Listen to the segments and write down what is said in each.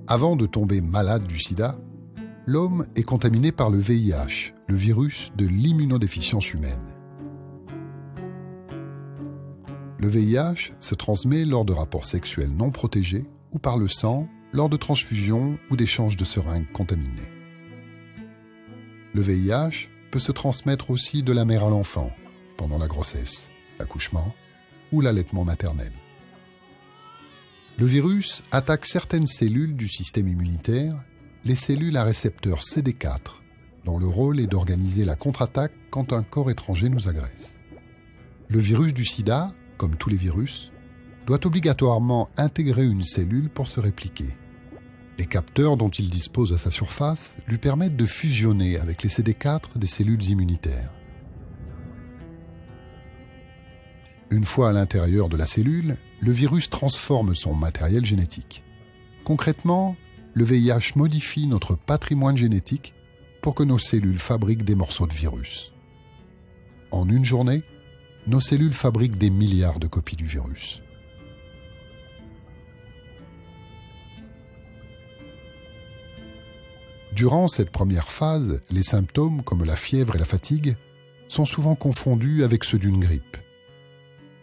Avant de tomber malade du sida, l'homme est contaminé par le VIH, le virus de l'immunodéficience humaine. Le VIH se transmet lors de rapports sexuels non protégés ou par le sang, lors de transfusions ou d'échanges de seringues contaminées. Le VIH peut se transmettre aussi de la mère à l'enfant, pendant la grossesse, l'accouchement ou l'allaitement maternel. Le virus attaque certaines cellules du système immunitaire, les cellules à récepteur CD4, dont le rôle est d'organiser la contre-attaque quand un corps étranger nous agresse. Le virus du sida, comme tous les virus, doit obligatoirement intégrer une cellule pour se répliquer. Les capteurs dont il dispose à sa surface lui permettent de fusionner avec les CD4 des cellules immunitaires. Une fois à l'intérieur de la cellule, le virus transforme son matériel génétique. Concrètement, le VIH modifie notre patrimoine génétique pour que nos cellules fabriquent des morceaux de virus. En une journée, nos cellules fabriquent des milliards de copies du virus. Durant cette première phase, les symptômes comme la fièvre et la fatigue sont souvent confondus avec ceux d'une grippe.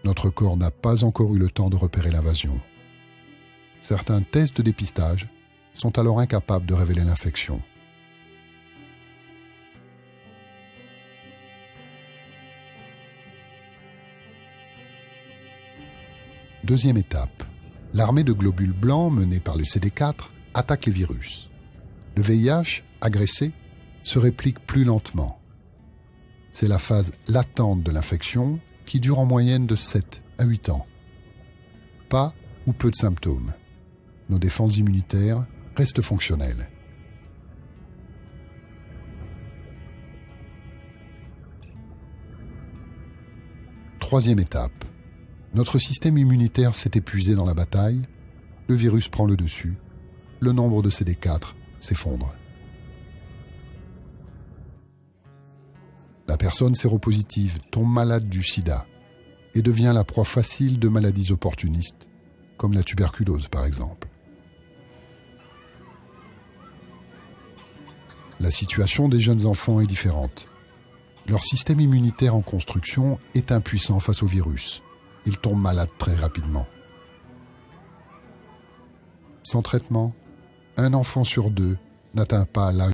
Notre corps n'a pas encore eu le temps de repérer l'invasion. Certains tests de dépistage sont alors incapables de révéler l'infection. Deuxième étape, l'armée de globules blancs menée par les CD4 attaque les virus. Le VIH, agressé, se réplique plus lentement. C'est la phase latente de l'infection qui dure en moyenne de 7 à 8 ans. Pas ou peu de symptômes. Nos défenses immunitaires restent fonctionnelles. Troisième étape. Notre système immunitaire s'est épuisé dans la bataille, le virus prend le dessus, le nombre de CD4 s'effondre. La personne séropositive tombe malade du sida et devient la proie facile de maladies opportunistes, comme la tuberculose par exemple. La situation des jeunes enfants est différente. Leur système immunitaire en construction est impuissant face au virus. Ils tombent malades très rapidement. Sans traitement, un enfant sur deux n'atteint pas l'âge